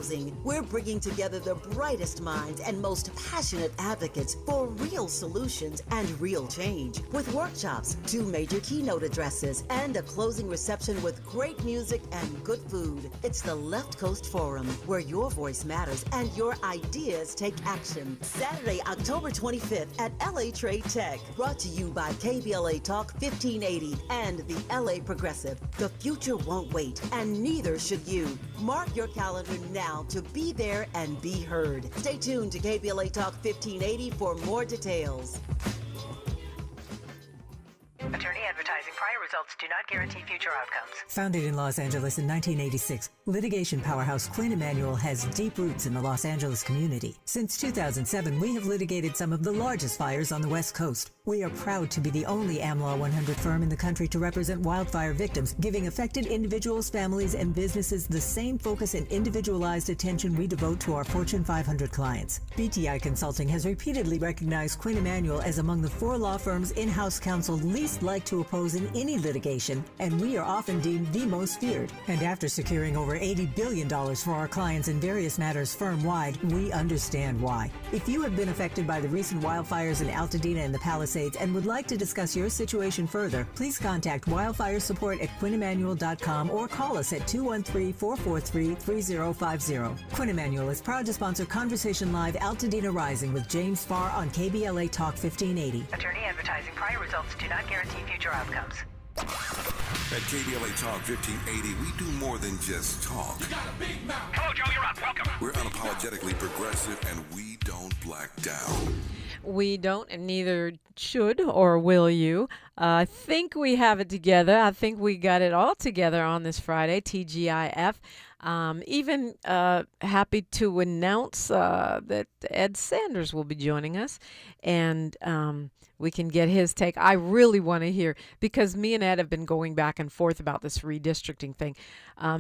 housing. We're bringing together the brightest minds and most passionate advocates for real solutions and real change. With workshops, 2 major keynote addresses, and a closing reception with great music and good food. It's the Left Coast Forum, where your voice matters and your ideas take action. Saturday, October 25th at LA Trade Tech. Brought to you by KBLA Talk 1580 and the LA Progressive. The future won't wait, and neither should you. Mark your calendar now to be there and be heard. Stay tuned to KBLA Talk 1580 for more details. Attorney advertising. Prior results do not guarantee future outcomes. Founded in Los Angeles in 1986, litigation powerhouse Quinn Emanuel has deep roots in the Los Angeles community. Since 2007, we have litigated some of the largest fires on the West Coast. We are proud to be the only AmLaw 100 firm in the country to represent wildfire victims, giving affected individuals, families, and businesses the same focus and individualized attention we devote to our Fortune 500 clients. BTI Consulting has repeatedly recognized Quinn Emanuel as among the 4 law firms in-house counsel least likely to oppose in any litigation, and we are often deemed the most feared. And after securing over $80 billion for our clients in various matters firm-wide, we understand why. If you have been affected by the recent wildfires in Altadena and the Palisades and would like to discuss your situation further, please contact wildfire support at QuinnEmanuel.com or call us at 213-443-3050. Quinn Emanuel is proud to sponsor Conversation Live Altadena Rising with James Farr on KBLA Talk 1580. Attorney advertising. Prior results do not guarantee future outcomes. At KBLA Talk 1580, we do more than just talk. You got a big mouth. Hello, Joe. You're up. Welcome. We're unapologetically progressive, and we don't black down. We don't, and neither should or will you. I think we have it together. I think we got it all together on this Friday, TGIF. Even happy to announce that Ed Sanders will be joining us, and we can get his take. I really want to hear, because me and Ed have been going back and forth about this redistricting thing.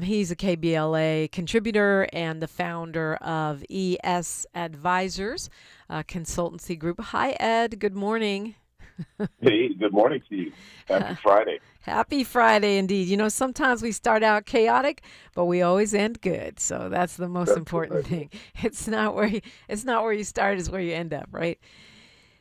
He's a KBLA contributor and the founder of ES Advisors, consultancy group. Hi, Ed. Good morning. Hey, good morning to you. Happy Friday. Happy Friday, indeed. You know, sometimes we start out chaotic, but we always end good. So that's the most important thing. It's not where you start; it's where you end up, right?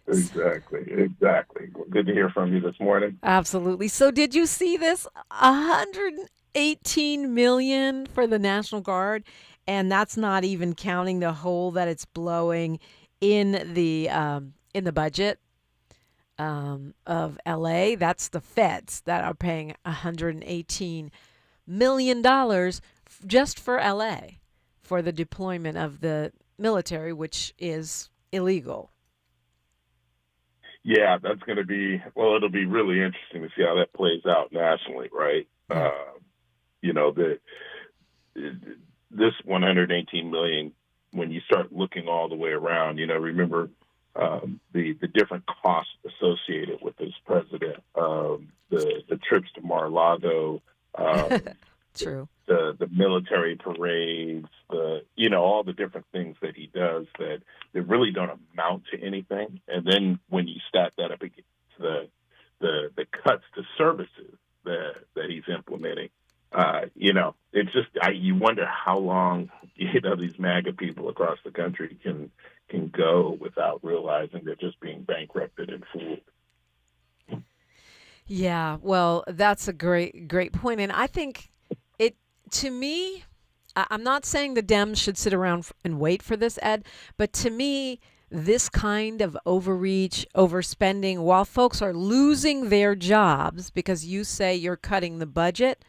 Exactly. Well, good to hear from you this morning. Absolutely. So, did you see this? $118 million for the National Guard, and that's not even counting the hole that it's blowing in the budget of LA. That's the feds that are paying $118 million just for LA for the deployment of the military, which is illegal. Yeah, that's going to be, it'll be really interesting to see how that plays out nationally, right? Yeah. This $118 million, when you start looking all the way around, remember the different costs associated with this president, the trips to Mar-a-Lago, True. The military parades, all the different things that he does that really don't amount to anything. And then when you stack that up against the cuts to services that he's implementing, it's just you wonder how long these MAGA people across the country can go without realizing they're just being bankrupted and fooled. Yeah, well, that's a great point, and I think to me, I'm not saying the Dems should sit around and wait for this, Ed, but to me, this kind of overreach, overspending, while folks are losing their jobs because you say you're cutting the budget,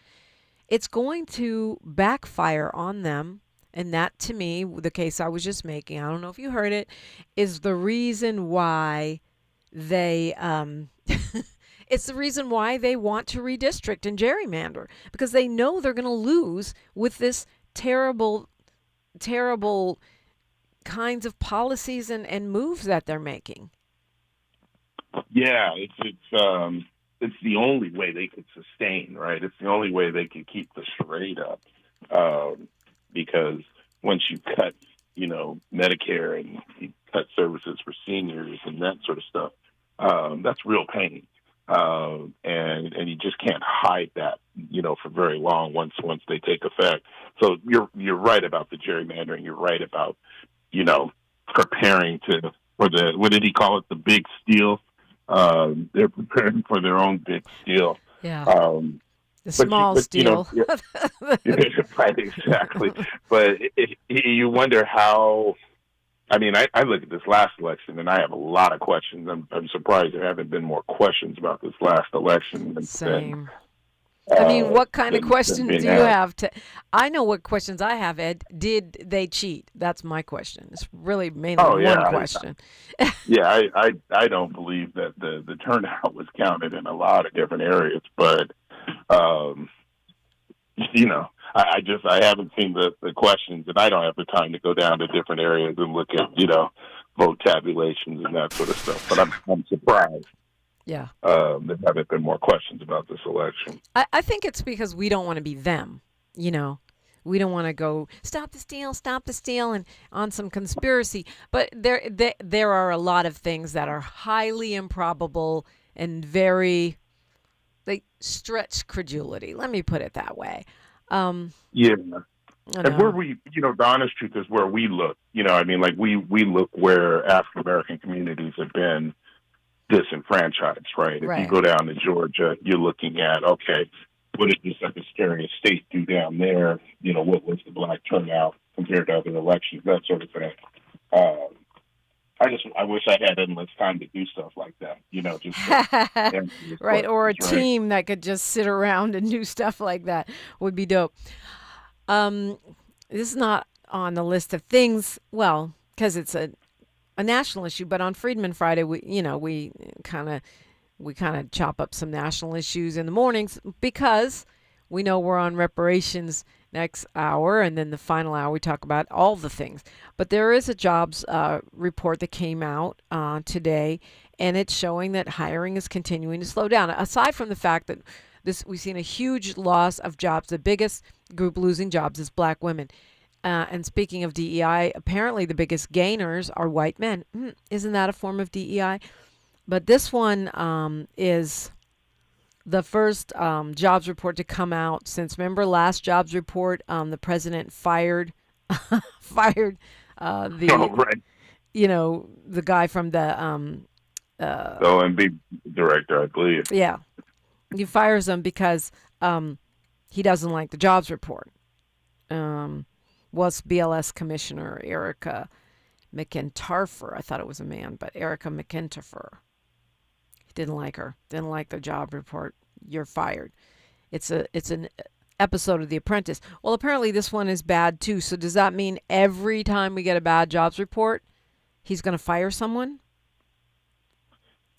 it's going to backfire on them. And that, to me, the case I was just making, I don't know if you heard it, is the reason why they it's the reason why they want to redistrict and gerrymander, because they know they're going to lose with this terrible kinds of policies and moves that they're making. Yeah, it's the only way they could sustain, right? It's the only way they could keep the charade up, because once you cut, Medicare and you cut services for seniors and that sort of stuff, that's real pain. and you just can't hide that, for very long once they take effect. So you're right about the gerrymandering. You're right about, preparing for the, what did he call it? The big steal. They're preparing for their own big steal. Yeah. The small steal. Right, exactly. But you wonder how. I mean, I look at this last election, and I have a lot of questions. I'm surprised there haven't been more questions about this last election. Same. I mean, what kind of questions do you have? I know what questions I have, Ed. Did they cheat? That's my question. It's really mainly one question. I don't believe that the turnout was counted in a lot of different areas, but I haven't seen the questions, and I don't have the time to go down to different areas and look at vote tabulations and that sort of stuff. But I'm surprised. Yeah. There haven't been more questions about this election. I think it's because we don't want to be them. We don't want to go stop the steal, and on some conspiracy. But there are a lot of things that are highly improbable and very stretch credulity. Let me put it that way. And where we, the honest truth is where we look. We look where African American communities have been disenfranchised, right? If you go down to Georgia, you're looking at, okay, what did the Secretary of State do down there? What was the black turnout compared to other elections, that sort of thing. I wish I had endless time to do stuff like that, just right, or a team that could just sit around and do stuff like that would be dope. This is not on the list of things, well, because it's a national issue, but on Freedman Friday, we kind of chop up some national issues in the mornings because we know we're on reparations next hour, and then the final hour we talk about all the things. But there is a jobs report that came out today, and it's showing that hiring is continuing to slow down. Aside from the fact that we've seen a huge loss of jobs, the biggest group losing jobs is black women. And speaking of DEI, apparently the biggest gainers are white men. Isn't that a form of DEI? But this one is the first jobs report to come out since, remember, last jobs report, the president fired the guy from the OMB director, I believe. Yeah, he fires him because he doesn't like the jobs report. Was BLS Commissioner Erica McIntyre. I thought it was a man, but Erica McIntyre. Didn't like her. Didn't like the job report. You're fired. It's an episode of The Apprentice. Well, apparently this one is bad too. So does that mean every time we get a bad jobs report, he's going to fire someone?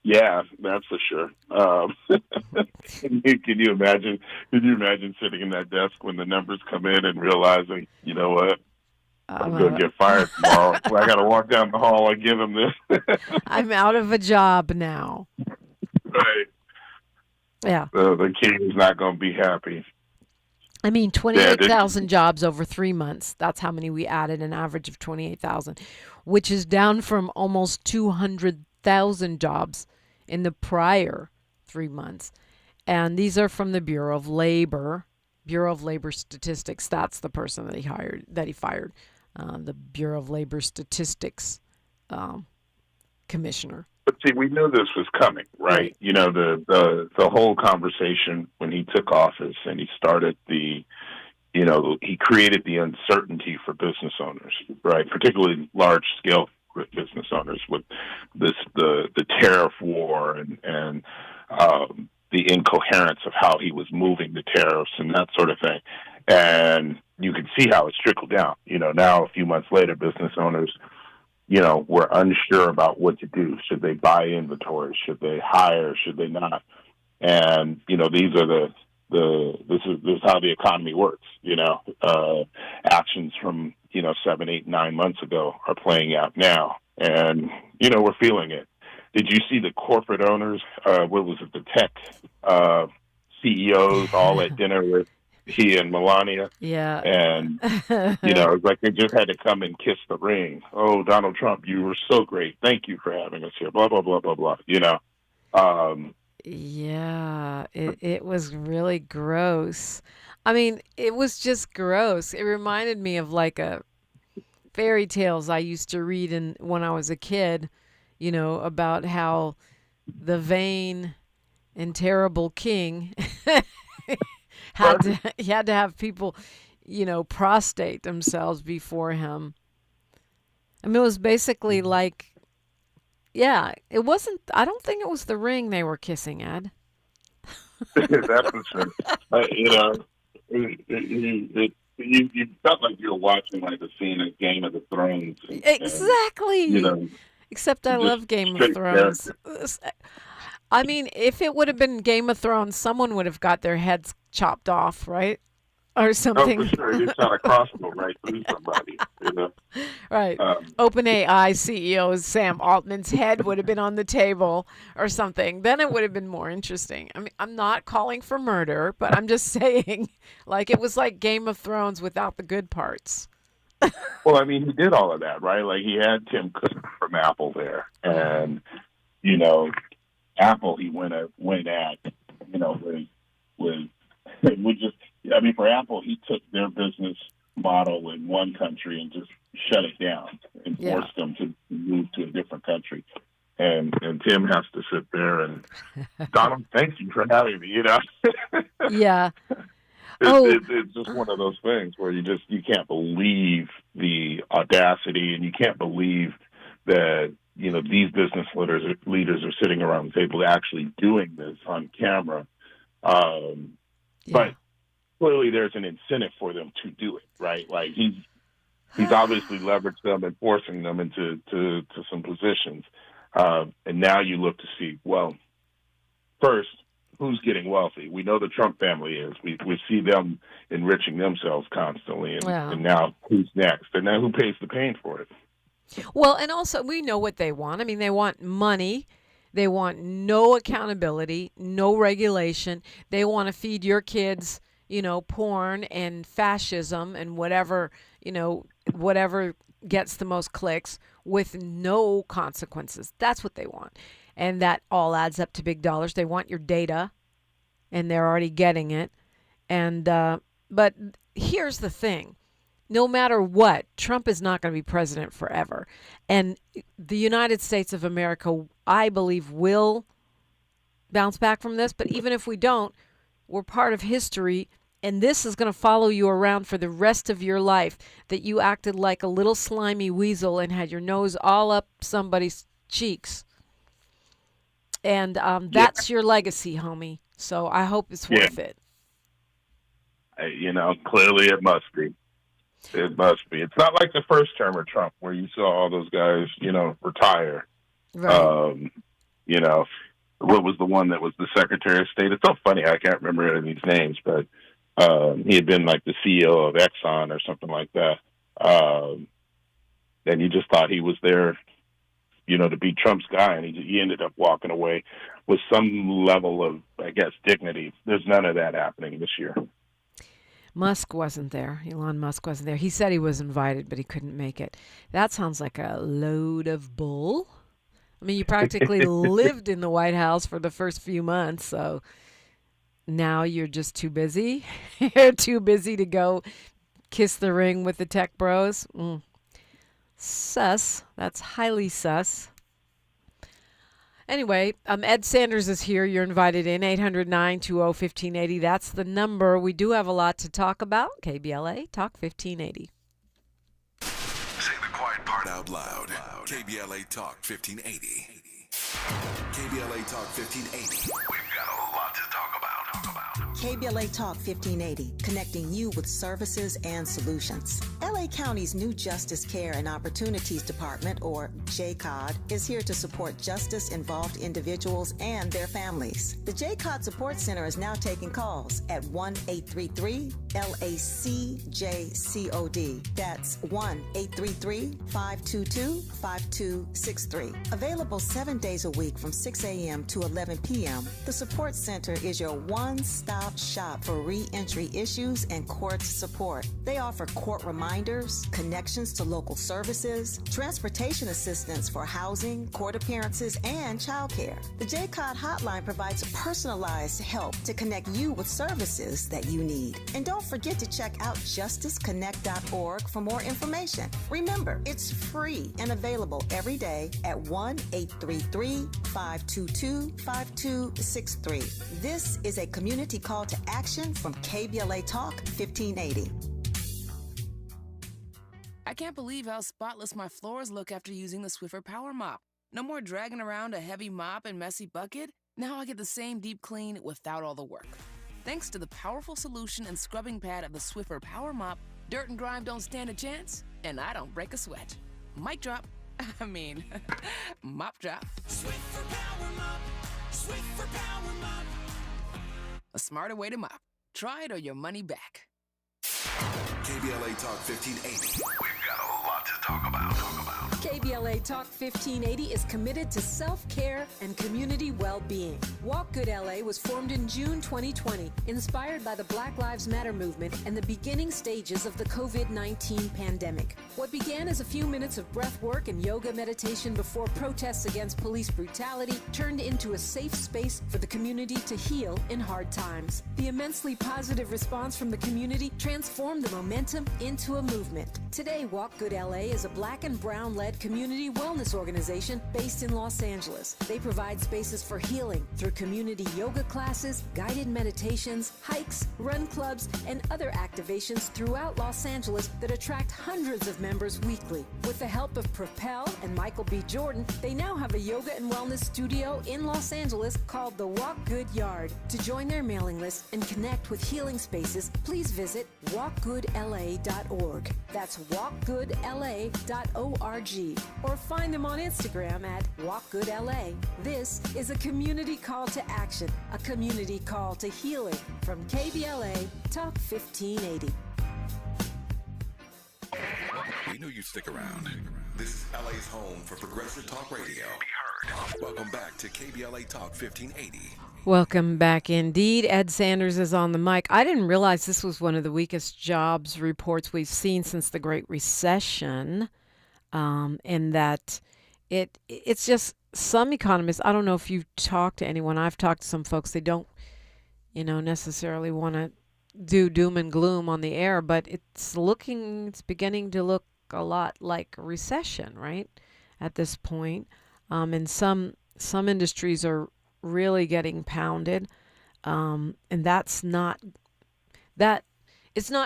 Yeah, that's for sure. Can you imagine? Can you imagine sitting in that desk when the numbers come in and realizing, you know what, I'm going to get fired tomorrow. I got to walk down the hall and give him this. I'm out of a job now. Right. Yeah. The king's not going to be happy. I mean, 28,000 jobs over 3 months. That's how many we added, an average of 28,000, which is down from almost 200,000 jobs in the prior 3 months. And these are from the Bureau of Labor Statistics. That's the person that he fired, the Bureau of Labor Statistics commissioner. But see, we knew this was coming, right? You know, the whole conversation when he took office and he started he created the uncertainty for business owners, right? Particularly large scale business owners with the tariff war and the incoherence of how he was moving the tariffs and that sort of thing. And you can see how it's trickled down. You know, now a few months later, business owners, were unsure about what to do. Should they buy inventory? Should they hire? Should they not? And, these are this is how the economy works. Actions from, 7, 8, 9 months ago are playing out now. And, we're feeling it. Did you see the corporate owners, what was it, the tech CEOs all at dinner with he and Melania? Yeah. And, it's like they just had to come and kiss the ring. Oh, Donald Trump, you were so great. Thank you for having us here. Blah, blah, blah, blah, blah. Yeah, it was really gross. I mean, it was just gross. It reminded me of like a fairy tales I used to read when I was a kid, about how the vain and terrible king he had to have people, prostrate themselves before him. I mean, it was basically like, yeah, it wasn't. I don't think it was the ring they were kissing, Ed. That's for sure. You felt like you were watching like a scene of Game of the Thrones. Exactly. Except I love Game of Thrones. I mean, if it would have been Game of Thrones, someone would have got their heads chopped off, right? Or something. Oh, for sure. You shot a crossbow right through somebody. Right. OpenAI CEO Sam Altman's head would have been on the table or something. Then it would have been more interesting. I mean, I'm not calling for murder, but I'm just saying, like, it was like Game of Thrones without the good parts. Well, I mean, he did all of that, right? Like, he had Tim Cook from Apple there. And, Apple, he went at, with just, I mean, for Apple, he took their business model in one country and just shut it down and forced them to move to a different country. And Tim has to sit there and, Donald, thank you for having me, Yeah. It's just one of those things where you can't believe the audacity, and you can't believe that, these business leaders are sitting around the table actually doing this on camera. But clearly there's an incentive for them to do it, right? Like he's obviously leveraged them and forcing them into some positions. And now you look to see, well, first, who's getting wealthy? We know the Trump family is. We see them enriching themselves constantly. And now who's next? And now who pays the pain for it? Well, and also we know what they want. I mean, they want money. They want no accountability, no regulation. They want to feed your kids, porn and fascism and whatever gets the most clicks with no consequences. That's what they want. And that all adds up to big dollars. They want your data, and they're already getting it. And but here's the thing. No matter what, Trump is not going to be president forever. And the United States of America, I believe, will bounce back from this. But even if we don't, we're part of history. And this is going to follow you around for the rest of your life, that you acted like a little slimy weasel and had your nose all up somebody's cheeks. And that's your legacy, homie. So I hope it's worth it. Clearly it must be. It must be. It's not like the first term of Trump where you saw all those guys, retire. Right. What was the one that was the Secretary of State? It's so funny. I can't remember any of these names, but he had been like the CEO of Exxon or something like that. And you just thought he was there, to be Trump's guy. And he ended up walking away with some level of, I guess, dignity. There's none of that happening this year. Musk wasn't there. Elon Musk wasn't there. He said he was invited, but he couldn't make it. That sounds like a load of bull. I mean, you practically lived in the White House for the first few months, so now you're just too busy. You're too busy to go kiss the ring with the tech bros. Sus. That's highly sus. Anyway, Ed Sanders is here. You're invited in, 800-920-1580. That's the number. We do have a lot to talk about. KBLA, Talk 1580. Say the quiet part out loud. KBLA Talk 1580. KBLA Talk 1580. We've got a lot to talk about. KBLA Talk 1580, connecting you with services and solutions. LA County's new Justice Care and Opportunities Department, or JCOD, is here to support justice-involved individuals and their families. The JCOD Support Center is now taking calls at 1-833-LACJCOD. That's 1-833-522-5263. Available 7 days a week from 6 a.m. to 11 p.m., the Support Center is your one-stop shop for re-entry issues and court support. They offer court reminders, reminders, connections to local services, transportation assistance for housing, court appearances, and childcare. The JCOD hotline provides personalized help to connect you with services that you need. And don't forget to check out justiceconnect.org for more information. Remember, it's free and available every day at 1-833-522-5263. This is a community call to action from KBLA Talk 1580. I can't believe how spotless my floors look after using the Swiffer Power Mop. No more dragging around a heavy mop and messy bucket. Now I get the same deep clean without all the work. Thanks to the powerful solution and scrubbing pad of the Swiffer Power Mop, dirt and grime don't stand a chance, and I don't break a sweat. Mic drop. Mop drop. Swiffer Power Mop. Swiffer Power Mop. A smarter way to mop. Try it or your money back. KBLA Talk 1580. We've got a lot to talk about. KBLA Talk 1580 is committed to self-care and community well-being. Walk Good LA was formed in June 2020, inspired by the Black Lives Matter movement and the beginning stages of the COVID-19 pandemic. What began as a few minutes of breath work and yoga meditation before protests against police brutality turned into a safe space for the community to heal in hard times. The immensely positive response from the community transformed the momentum into a movement. Today, Walk Good LA is a Black and Brown-led community wellness organization based in Los Angeles. They provide spaces for healing through community yoga classes, guided meditations, hikes, run clubs, and other activations throughout Los Angeles that attract hundreds of members weekly. With the help of Propel and Michael B. Jordan, they now have a yoga and wellness studio in Los Angeles called the Walk Good Yard. To join their mailing list and connect with healing spaces, please visit walkgoodla.org. That's walkgoodla.org. Or find them on Instagram at walkgoodla. This is a community call to action, a community call to healing from KBLA Talk 1580. We knew you'd stick around. This is LA's home for Progressive Talk Radio. Be heard. Welcome back to KBLA Talk 1580. Welcome back indeed. Ed Sanders is on the mic. I didn't realize this was one of the weakest jobs reports we've seen since the Great Recession. And that it's just some economists, I don't know if you've talked to anyone, I've talked to some folks, they don't, necessarily want to do doom and gloom on the air, but it's beginning to look a lot like a recession, right, at this point. And some industries are really getting pounded. And it's not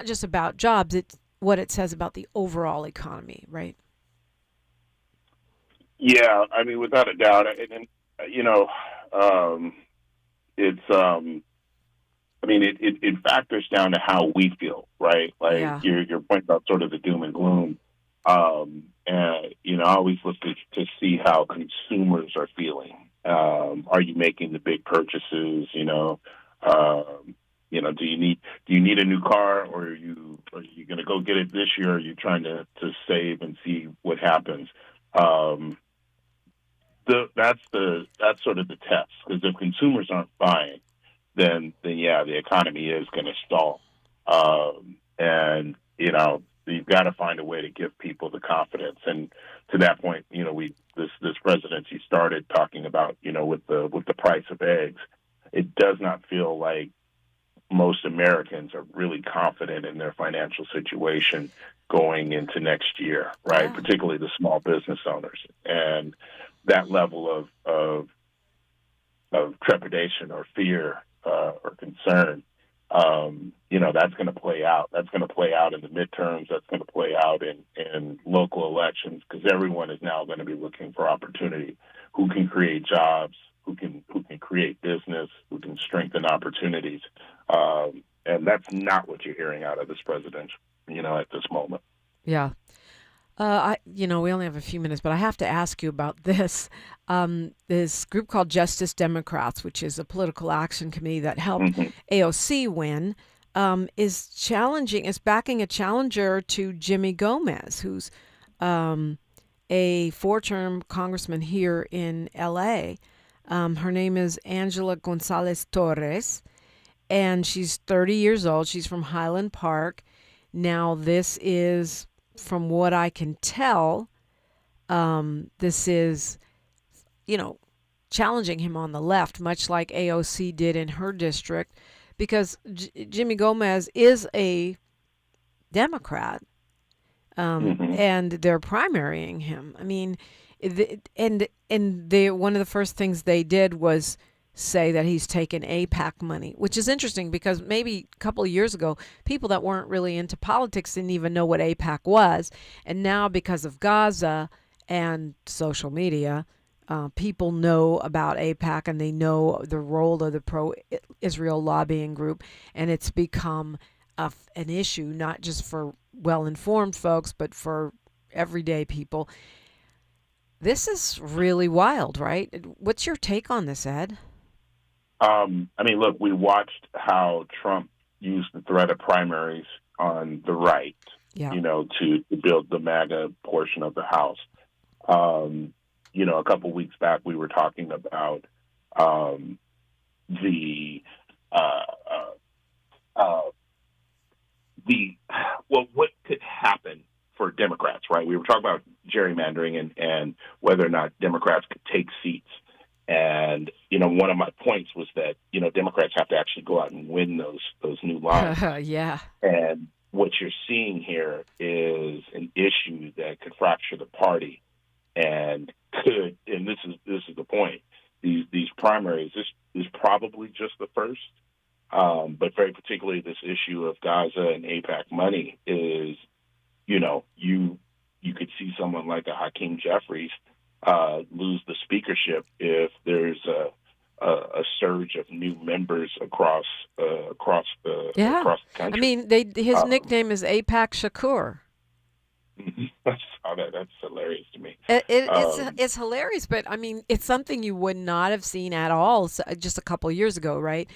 just about jobs, it's what it says about the overall economy, right? Yeah, I mean, without a doubt, it's, it factors down to how we feel, right? Like your point about sort of the doom and gloom. I always look to see how consumers are feeling. Are you making the big purchases? Do you need a new car, or are you going to go get it this year? Or are you trying to save and see what happens? That's sort of the test, because if consumers aren't buying, then the economy is going to stall. You've got to find a way to give people the confidence. And to that point, this presidency started talking about, with the price of eggs, it does not feel like most Americans are really confident in their financial situation going into next year, right? Yeah. Particularly the small business owners. And that level of trepidation or fear or concern, that's going to play out. That's going to play out in the midterms. That's going to play out in local elections, because everyone is now going to be looking for opportunity. Who can create jobs? Who can create business? Who can strengthen opportunities? And that's not what you're hearing out of this presidential, at this moment. Yeah. We only have a few minutes, but I have to ask you about this. This group called Justice Democrats, which is a political action committee that helped AOC win, is backing a challenger to Jimmy Gomez, who's a four-term congressman here in L.A. Her name is Angela Gonzalez Torres, and she's 30 years old. She's from Highland Park. Now, this is from what I can tell, this is, challenging him on the left, much like AOC did in her district, because Jimmy Gomez is a Democrat, and they're primarying him. I mean, one of the first things they did was say that he's taken AIPAC money, which is interesting because maybe a couple of years ago, people that weren't really into politics didn't even know what AIPAC was. And now because of Gaza and social media, people know about AIPAC and they know the role of the pro-Israel lobbying group. And it's become an issue, not just for well-informed folks, but for everyday people. This is really wild, right? What's your take on this, Ed? I mean, look, we watched how Trump used the threat of primaries on the right, to build the MAGA portion of the House. A couple weeks back, we were talking about what could happen for Democrats, right? We were talking about gerrymandering and whether or not Democrats could take seats. And, one of my points was that, Democrats have to actually go out and win those new lines. Yeah. And what you're seeing here is an issue that could fracture the party and this is the point. These primaries, this is probably just the first, but very particularly this issue of Gaza and AIPAC money is, you could see someone like a Hakeem Jeffries lose the speakership if there's a surge of new members across the country. I mean, his nickname is AIPAC Shakur. I saw that. That's hilarious to me. It's hilarious, but I mean, it's something you would not have seen at all just a couple of years ago, right?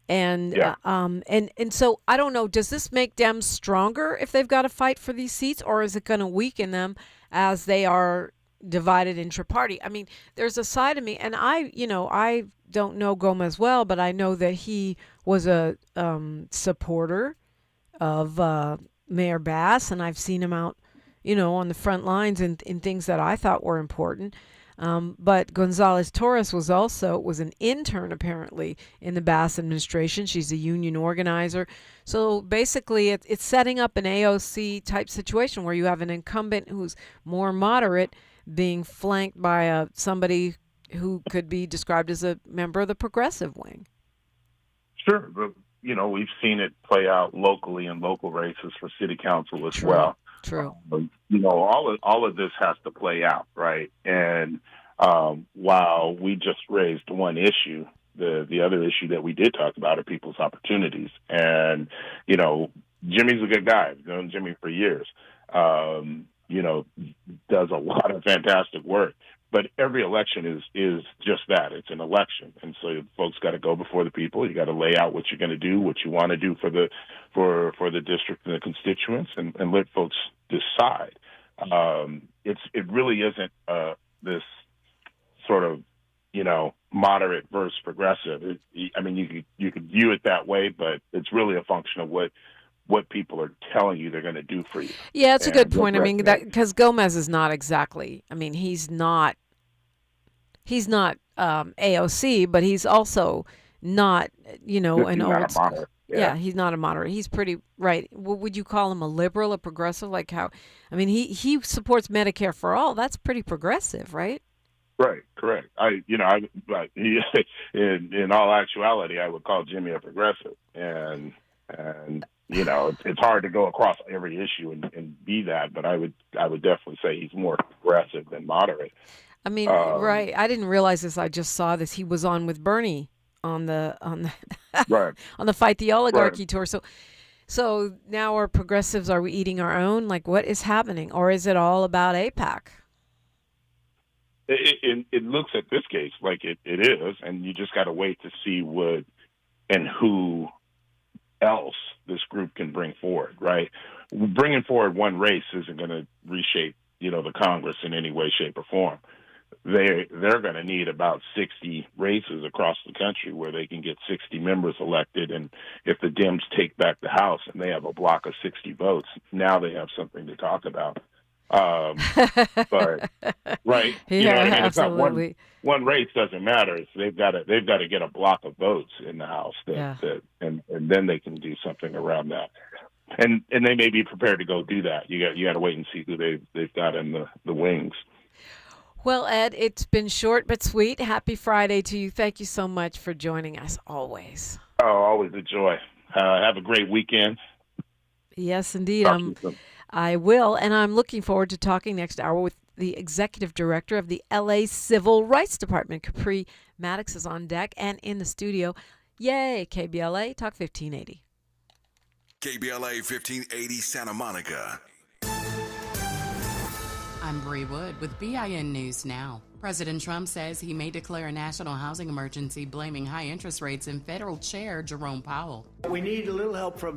And and so I don't know. Does this make Dems stronger if they've got to fight for these seats, or is it going to weaken them as they are divided intra-party? I mean, there's a side of me, and I don't know Gomez well, but I know that he was a supporter of Mayor Bass, and I've seen him out, on the front lines in things that I thought were important. But Gonzalez Torres was an intern, apparently, in the Bass administration. She's a union organizer. So basically, it's setting up an AOC type situation where you have an incumbent who's more moderate being flanked by somebody who could be described as a member of the progressive wing. Sure, but we've seen it play out locally in local races for city council as well. True. All of this has to play out, right? And while we just raised one issue, the other issue that we did talk about are people's opportunities. And Jimmy's a good guy. I've known Jimmy for years. Does a lot of fantastic work. But every election is just that. It's an election. And so folks got to go before the people. You got to lay out what you're going to do, what you want to do for the district and the constituents, and let folks decide. It really isn't this sort of, moderate versus progressive. You could view it that way, but it's really a function of what people are telling you they're going to do for you. Yeah, it's a good point. I mean, because Gomez is not exactly, he's not AOC, but he's also not, an old school. Yeah, he's not a moderate. He's pretty right. Would you call him a liberal, a progressive? Like how? He supports Medicare for all. That's pretty progressive, right? Right, correct. In all actuality, I would call Jimmy a progressive, and it's hard to go across every issue and be that, but I would definitely say he's more progressive than moderate. Right. I didn't realize this. I just saw this. He was on with Bernie on the right. on the Fight the Oligarchy tour. So now are progressives, are we eating our own? Like, what is happening? Or is it all about AIPAC? It looks at this case like it is, and you just got to wait to see what and who else this group can bring forward, right? Bringing forward one race isn't going to reshape, the Congress in any way, shape, or form. they're going to need about 60 races across the country where they can get 60 members elected. And if the Dems take back the House and they have a block of 60 votes, now they have something to talk about. But right, Yeah, you know what I mean? It's not absolutely. one race doesn't matter. They've got to get a block of votes in the House and then they can do something around that. And they may be prepared to go do that. You got to wait and see who they've got in the wings. Well, Ed, it's been short but sweet. Happy Friday to you. Thank you so much for joining us always. Oh, always a joy. Have a great weekend. Yes, indeed. I will, and I'm looking forward to talking next hour with the Executive Director of the LA Civil Rights Department. Capri Maddox is on deck and in the studio. Yay, KBLA, Talk 1580. KBLA 1580 Santa Monica. I'm Bree Wood with BIN News Now. President Trump says he may declare a national housing emergency, blaming high interest rates, and federal chair Jerome Powell. We need a little help from